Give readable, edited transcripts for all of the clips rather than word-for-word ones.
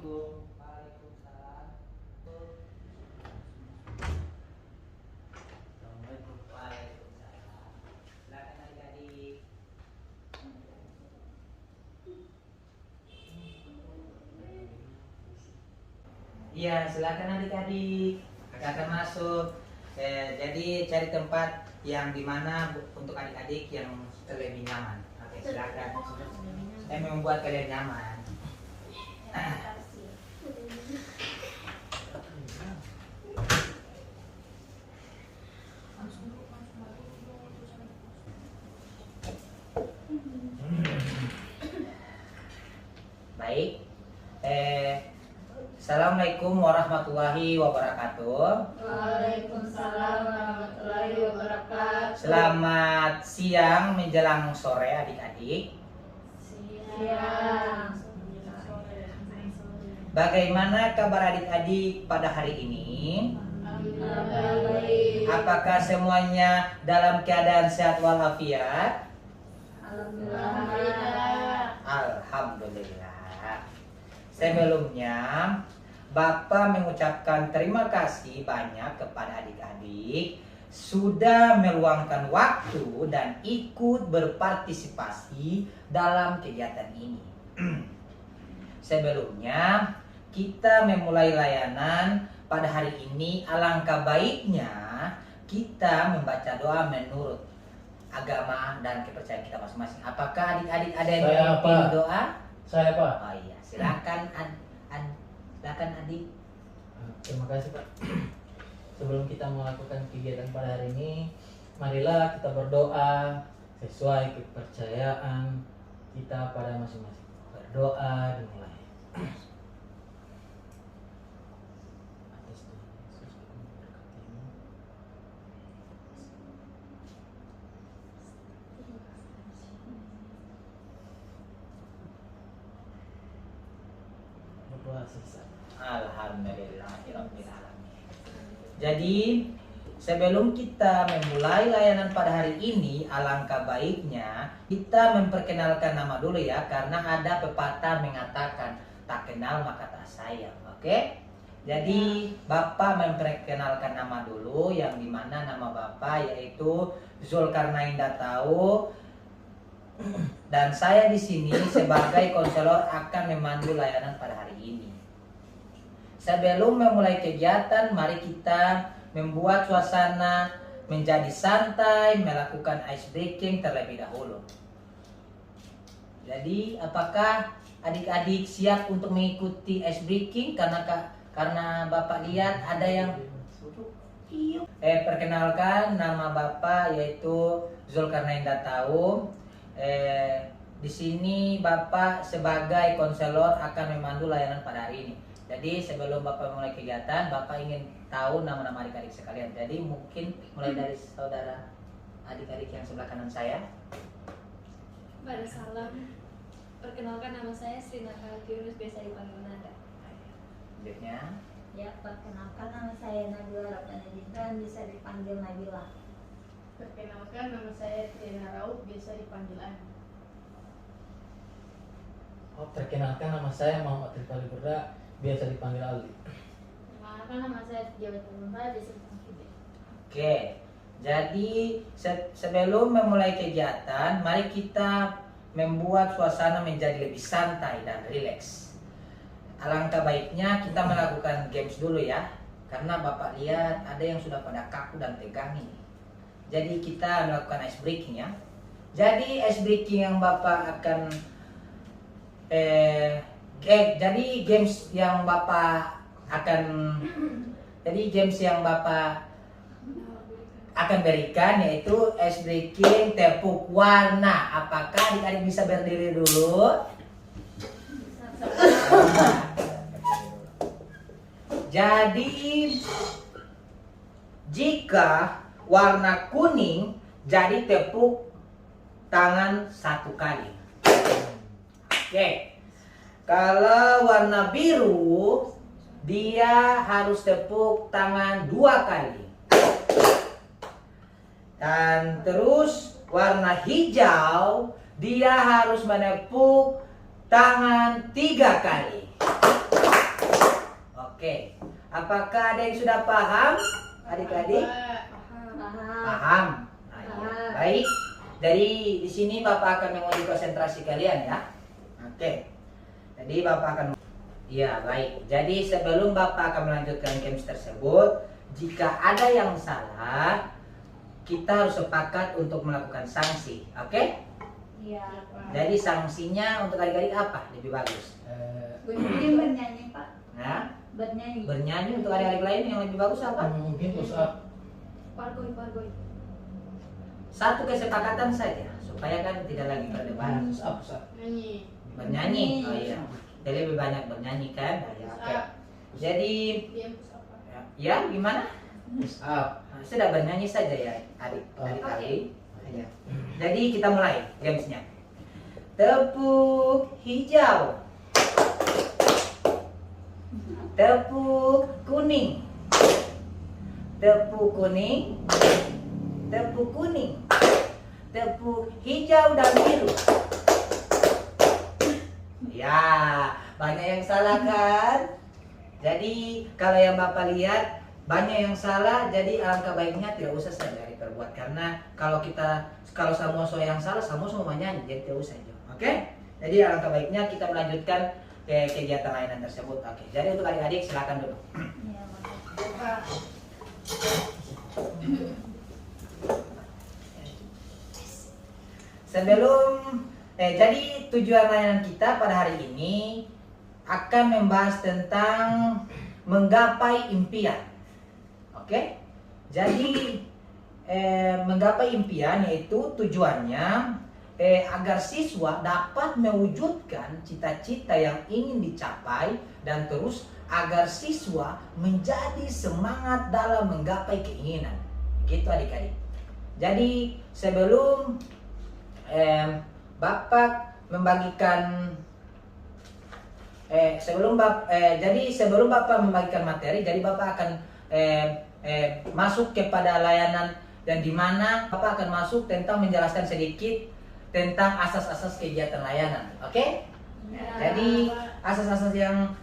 Assalamualaikum. Waalaikumsalam. Assalamualaikum. Waalaikumsalam. Silakan adik-adik. Iya, silakan adik-adik. Akan masuk. Jadi cari tempat yang dimana untuk adik-adik yang lebih nyaman. Oke, silakan. Saya membuat kalian nyaman. Baik. Assalamualaikum warahmatullahi wabarakatuh. Waalaikumsalam warahmatullahi wabarakatuh. Selamat siang menjelang sore adik-adik. Siang. Bagaimana kabar adik-adik pada hari ini? Baik. Apakah semuanya dalam keadaan sehat walafiat? Alhamdulillah. Alhamdulillah. Sebelumnya, Bapak mengucapkan terima kasih banyak kepada adik-adik sudah meluangkan waktu dan ikut berpartisipasi dalam kegiatan ini. Sebelumnya, kita memulai layanan pada hari ini. Alangkah baiknya kita membaca doa menurut agama dan kepercayaan kita masing-masing. Apakah adik-adik ada yang memimpin doa? Saya, Pak. Oh iya, silakan silakan adik. Terima kasih, Pak. Sebelum kita melakukan kegiatan pada hari ini, marilah kita berdoa sesuai kepercayaan kita pada masing-masing. Berdoa dimulai. Atas Tuhan Yesus, aku memberkatimu. Berdoa selesai. Alhamdulillahirabbil alamin. Jadi sebelum kita memulai layanan pada hari ini, alangkah baiknya kita memperkenalkan nama dulu ya, karena ada pepatah mengatakan tak kenal maka tak sayang. Oke? Jadi Bapak memperkenalkan nama dulu, yang dimana nama Bapak yaitu Zulkarnain Datau. Dan saya di sini sebagai konselor akan memandu layanan pada hari ini. Sebelum memulai kegiatan, mari kita membuat suasana menjadi santai, melakukan ice breaking terlebih dahulu. Jadi, apakah adik-adik siap untuk mengikuti ice breaking? Karena Bapak lihat ada yang perkenalkan, nama Bapak yaitu Zulkarnain Datau. Di sini Bapak sebagai konselor akan memandu layanan pada hari ini. Jadi sebelum Bapak mulai kegiatan, Bapak ingin tahu nama-nama adik-adik sekalian. Jadi mungkin mulai dari saudara adik-adik yang sebelah kanan saya. Pada salam. Perkenalkan, nama saya Sri Nakalkiunus, biasa dipanggil Nada. Selanjutnya, Ya, perkenalkan nama saya Nabila Rabdanedintan, bisa dipanggil Nabila. Perkenalkan, nama saya Triana Raub, biasa dipanggil Ani. Perkenalkan, nama saya Muhammad Rifali Burda, biasa dipanggil Aldi. Perkenalkan, nama saya Jawa Tumumba, biasa dipanggil Bek. oke. Jadi sebelum memulai kegiatan, mari kita membuat suasana menjadi lebih santai dan rileks. Alangkah baiknya kita melakukan games dulu ya, karena Bapak lihat ada yang sudah pada kaku dan tegang ini. Jadi kita melakukan ice breaking ya. Jadi ice breaking yang Bapak akan jadi games yang Bapak akan berikan yaitu ice breaking tepuk warna. Apakah adik-adik bisa berdiri dulu? Jadi jika warna kuning, jadi tepuk tangan 1 kali. Oke. Kalau warna biru, dia harus tepuk tangan 2 kali. Dan terus warna hijau, dia harus menepuk tangan 3 kali. Oke. Apakah ada yang sudah paham, adik-adik? Paham. Nah, iya. Baik. Dari di sini Bapak akan menguji konsentrasi kalian ya. Oke. Jadi Bapak akan ya baik. Jadi sebelum Bapak akan melanjutkan games tersebut, jika ada yang salah, kita harus sepakat untuk melakukan sanksi. Oke? Iya. Jadi sanksinya untuk adik-adik apa lebih bagus? Mungkin bernyanyi Pak. Nah, Bernyanyi. bernyanyi untuk adik-adik lain yang lebih bagus apa? Mungkin push up. Pargoy. Satu kesepakatan saja supaya kan tidak lagi berdebat. Push up, push up. Nyanyi. Bernyanyi. Oh iya. Jadi lebih banyak bernyanyi kan? Nah, ya, oke. Jadi Diam push up. ya gimana? Push up. Nah, sudah bernyanyi saja ya adik-adik. Ya. Jadi kita mulai gamesnya. Tepuk hijau. Tepuk kuning. Tepuk kuning. Tepuk kuning. Tepuk hijau dan biru. Ya, banyak yang salah kan? Jadi kalau yang Bapak lihat banyak yang salah, jadi alangkah baiknya tidak usah saja diperbuat, karena kalau semua yang salah semua nyanyi, jadi tidak usah itu. Oke? Jadi alangkah baiknya kita melanjutkan ke kegiatan layanan tersebut. Oke. Jadi untuk adik-adik silakan dulu. Iya, makasih. Jadi tujuan layanan kita pada hari ini akan membahas tentang menggapai impian. Oke? Jadi menggapai impian yaitu tujuannya agar siswa dapat mewujudkan cita-cita yang ingin dicapai, dan terus agar siswa menjadi semangat dalam menggapai keinginan. Gitu adik-adik. Jadi sebelum Bapak membagikan sebelum Bapak membagikan materi, jadi Bapak akan masuk kepada layanan, dan di mana Bapak akan masuk tentang menjelaskan sedikit tentang asas-asas kegiatan layanan. Oke? Jadi asas-asas yang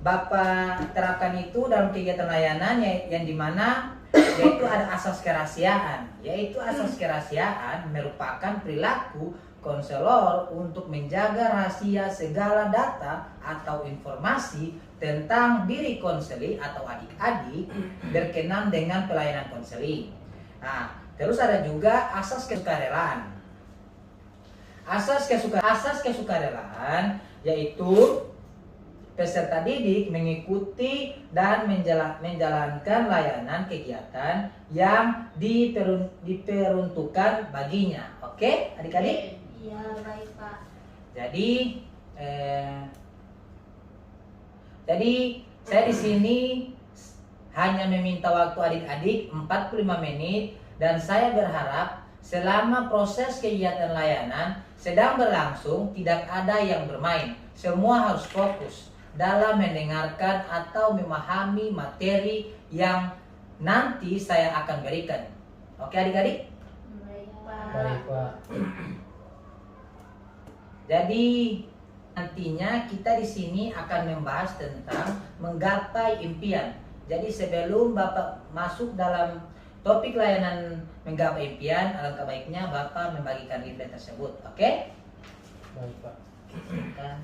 Bapak terapkan itu dalam kegiatan layanan yang dimana yaitu ada asas kerahasiaan. Yaitu asas kerahasiaan merupakan perilaku konselor untuk menjaga rahasia segala data atau informasi tentang diri konseli atau adik-adik berkenan dengan pelayanan konseling. Nah, terus ada juga asas kesukarelaan. Asas kesukarelaan yaitu peserta didik mengikuti dan menjalankan layanan kegiatan yang diperuntukkan baginya. Oke, adik-adik? Iya, baik Pak. Jadi saya di sini hanya meminta waktu adik-adik 45 menit, dan saya berharap selama proses kegiatan layanan sedang berlangsung tidak ada yang bermain. Semua harus fokus dalam mendengarkan atau memahami materi yang nanti saya akan berikan. Oke adik-adik? Baik Pak. Baik, Pak. Jadi nantinya kita di sini akan membahas tentang menggapai impian. Jadi sebelum Bapak masuk dalam topik layanan menggapai impian, alangkah baiknya Bapak membagikan leaflet tersebut. Oke? Baik, Pak. Dan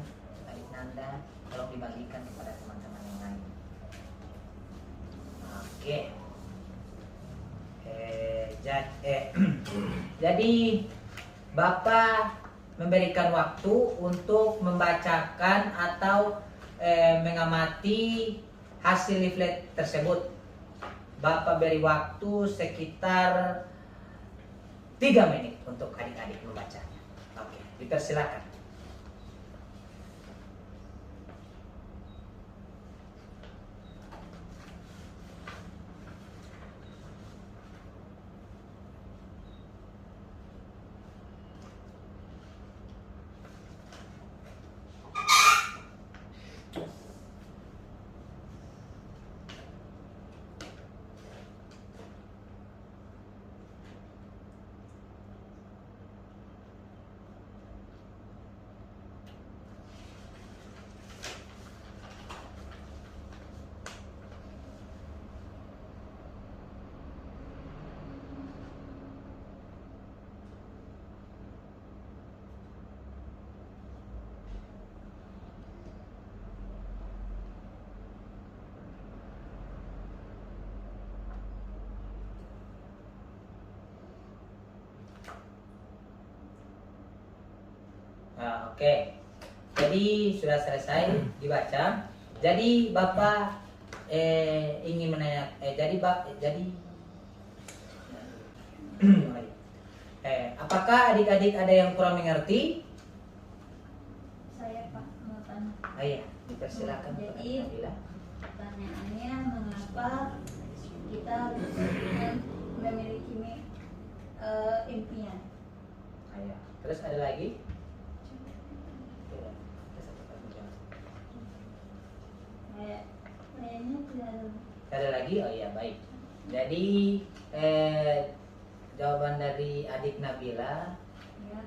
Adik Nanda tolong dibagikan kepada teman-teman yang lain. Oke. Jadi Bapak memberikan waktu untuk membacakan atau mengamati hasil leaflet tersebut. Bapak beri waktu sekitar 3 menit untuk adik-adik membacanya. Oke, dipersilakan. Oke. Jadi sudah selesai dibaca. Jadi Bapak ingin menanya apakah adik-adik ada yang kurang mengerti? Saya Pak mau tanya. Iya, dipersilakan. Jadi, Nabila. pertanyaannya mengapa kita memiliki impian? Iya. Terus ada lagi? Kayaknya tidak. Ada lagi? Oh iya, baik. Jadi jawaban dari adik Nabila. Ya.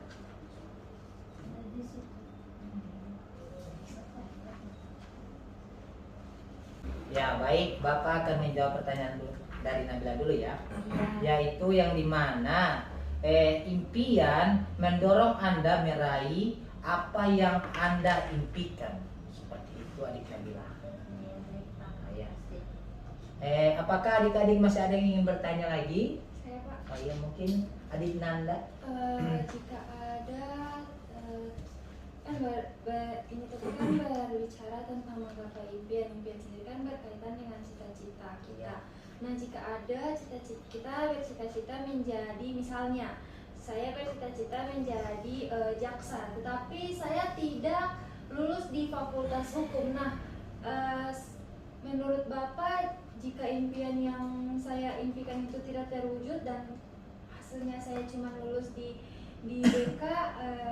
Jadi sih. Ya baik, Bapak akan menjawab pertanyaan dari Nabila dulu ya. Yaitu yang dimana impian mendorong Anda meraih apa yang Anda impikan. Seperti itu adik Nabila. Ya. Apakah adik-adik masih ada yang ingin bertanya lagi? Saya Pak, Oh iya, mungkin adik Nanda. jika ada kan ini tadi kan berbicara tentang menggapai impian sendiri kan berkaitan dengan cita-cita kita. Nah jika ada kita bercita-cita menjadi, misalnya saya bercita-cita menjadi jaksa, tetapi saya tidak lulus di fakultas hukum. Nah menurut Bapak, jika impian yang saya impikan itu tidak terwujud dan hasilnya saya cuma lulus di BK,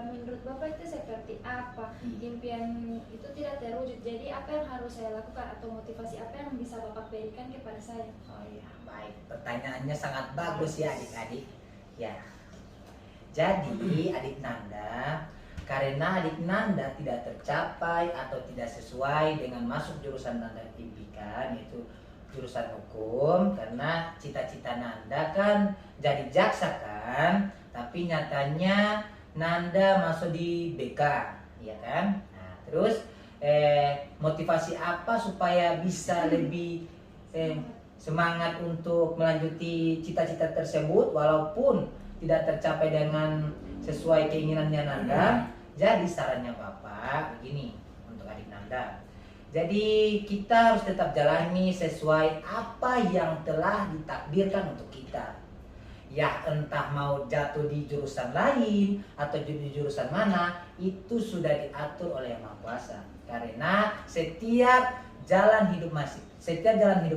menurut Bapak itu seperti apa? Impian itu tidak terwujud, jadi apa yang harus saya lakukan atau motivasi apa yang bisa Bapak berikan kepada saya? Oh iya, baik. Pertanyaannya sangat bagus ya adik-adik. Ya. Jadi adik Nanda, karena adik Nanda tidak tercapai atau tidak sesuai dengan masuk jurusan Nanda impikan, yaitu jurusan hukum, karena cita-cita Nanda kan jadi jaksa kan, tapi nyatanya Nanda masuk di BK, ya kan? Nah, terus motivasi apa supaya bisa lebih semangat untuk melanjuti cita-cita tersebut walaupun tidak tercapai dengan sesuai keinginannya Nanda? Jadi sarannya Bapak begini untuk adik Nanda. Jadi kita harus tetap jalani sesuai apa yang telah ditakdirkan untuk kita. Ya entah mau jatuh di jurusan lain atau di jurusan mana, itu sudah diatur oleh Yang Maha Kuasa. Karena setiap jalan hidup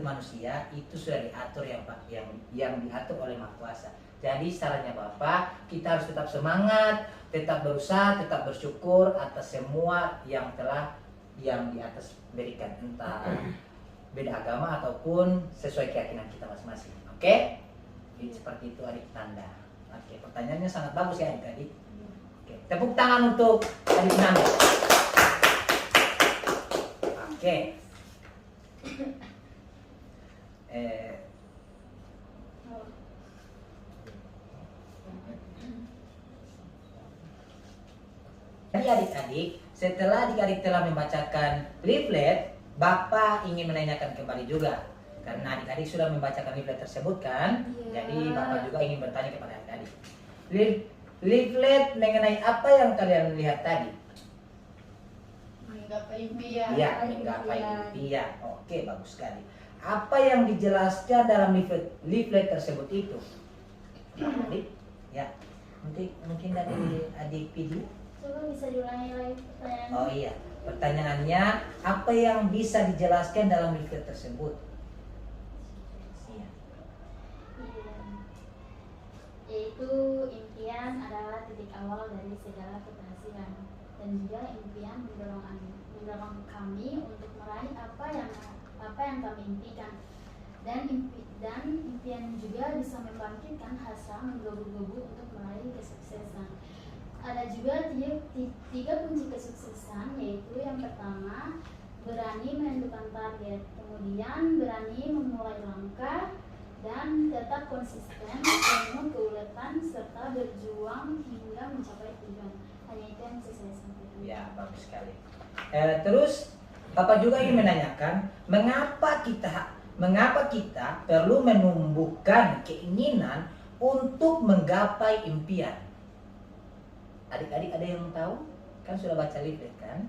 manusia itu sudah diatur yang diatur oleh Maha Kuasa. Jadi sarannya Bapak, kita harus tetap semangat, tetap berusaha, tetap bersyukur atas semua yang telah yang di atas berikan, entah beda agama ataupun sesuai keyakinan kita masing-masing. Oke? Jadi seperti itu adik Nanda. Oke, pertanyaannya sangat bagus ya adik-adik. Oke, tepuk tangan untuk adik Nanda. Oke. Jadi adik-adik, setelah adik-adik telah membacakan leaflet, Bapak ingin menanyakan kembali juga. Karena adik-adik sudah membacakan leaflet tersebut kan? Iya. Jadi Bapak juga ingin bertanya kepada adik-adik. Leaflet mengenai apa yang kalian lihat tadi? Menggapai impian. Ya, menggapai impian. Oke, bagus sekali. Apa yang dijelaskan dalam leaflet tersebut itu? Adik? Ya, mungkin dari adik Pidi. Coba bisa diulangi lagi pertanyaannya? Oh iya, pertanyaannya apa yang bisa dijelaskan dalam leaflet tersebut? Iya. Yaitu impian adalah titik awal dari segala keberhasilan, dan juga impian mendorong kami untuk meraih apa yang kami impikan, dan impian juga bisa membangkitkan hasrat menggebu-gebu untuk meraih kesuksesan. Ada juga tiga kunci kesuksesan, yaitu yang pertama berani menentukan target, kemudian berani memulai langkah, dan tetap konsisten, penuh keuletan, serta berjuang hingga mencapai tujuan. Hanya itu yang bisa saya sampaikan. Ya, bagus sekali. Terus Bapak juga ingin menanyakan mengapa kita perlu menumbuhkan keinginan untuk menggapai impian. Adik-adik ada yang tahu? Kan sudah baca leaflet kan?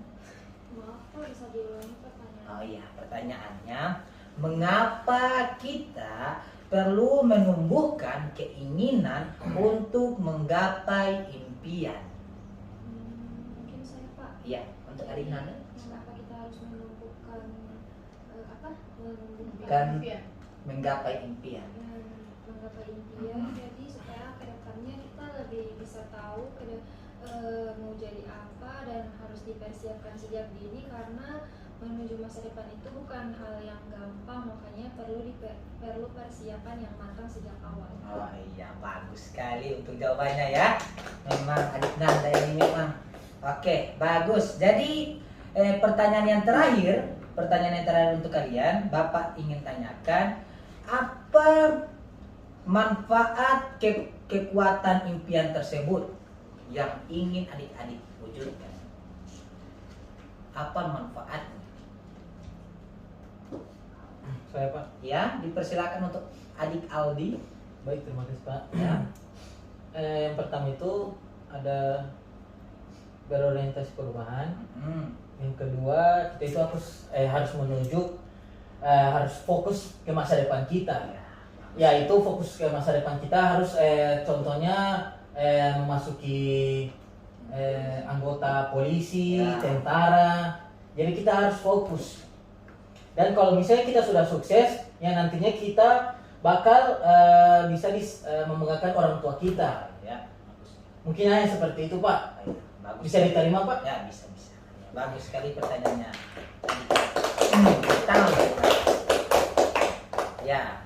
Maaf Pak, bisa diulangi pertanyaan? Oh iya, pertanyaannya, mengapa kita perlu menumbuhkan keinginan untuk menggapai impian? Mungkin saya Pak. Iya, untuk adik Nana. Mengapa kita harus menumbuhkan apa? Kan menggapai impian. Menggapai impian. Jadi supaya kedepannya kita lebih bisa tahu mau jadi apa dan harus dipersiapkan sejak dini, karena menuju masa depan itu bukan hal yang gampang, makanya perlu persiapan yang matang sejak awal. Oh iya, bagus sekali untuk jawabannya ya. Memang adik Nanda ini memang. Oke, bagus. Jadi pertanyaan yang terakhir untuk kalian, Bapak ingin tanyakan, apa manfaat kekuatan impian tersebut yang ingin adik-adik wujudkan? Apa manfaatnya? Saya Pak. Ya, dipersilakan untuk adik Aldi. Baik, terima kasih Pak. Ya. Yang pertama itu ada berorientasi perubahan. Yang kedua, kita itu harus menuju harus fokus ke masa depan kita. Ya, itu fokus ke masa depan kita harus contohnya memasuki anggota polisi, Ya. tentara. Jadi kita harus fokus. Dan kalau misalnya kita sudah sukses, ya nantinya kita bakal bisa membanggakan orang tua kita. Ya. Mungkin hanya seperti itu Pak. Bagus. Bisa diterima Pak? Ya, bisa. Bagus sekali pertanyaannya. Tahu. Ya.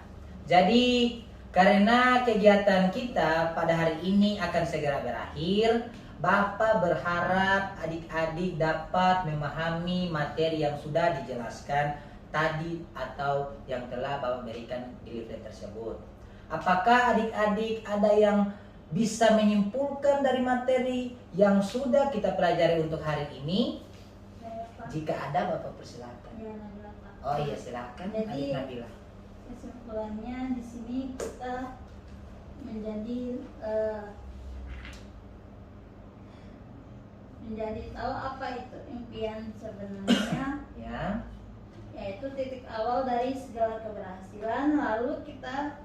Jadi karena kegiatan kita pada hari ini akan segera berakhir, Bapak berharap adik-adik dapat memahami materi yang sudah dijelaskan tadi atau yang telah Bapak berikan di leaflet tersebut. Apakah adik-adik ada yang bisa menyimpulkan dari materi yang sudah kita pelajari untuk hari ini? Saya, Pak. Jika ada, Bapak persilakan. Ya, Nabila, Pak. Oh iya, silakan Jadi, adik Nabila. kesimpulannya di sini kita menjadi tahu apa itu impian sebenarnya, Ya. yaitu titik awal dari segala keberhasilan. Lalu kita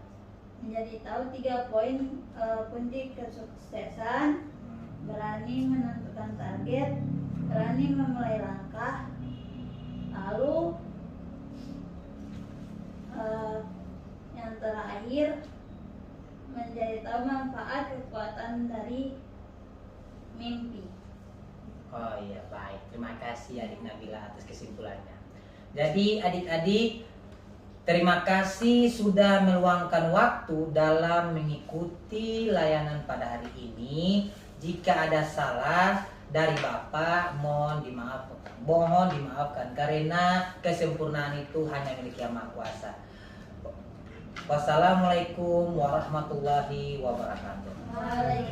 menjadi tahu 3 poin kunci kesuksesan: berani menentukan target, berani memulai langkah, lalu yang terakhir menjadi tahu manfaat kekuatan dari mimpi. Oh iya, baik. Terima kasih adik Nabila atas kesimpulannya. Jadi adik-adik, terima kasih sudah meluangkan waktu dalam mengikuti layanan pada hari ini. Jika ada salah dari Bapak, mohon dimaafkan karena kesempurnaan itu hanya milik Yang Maha Kuasa. Wassalamualaikum warahmatullahi wabarakatuh. Waalaikumsalam.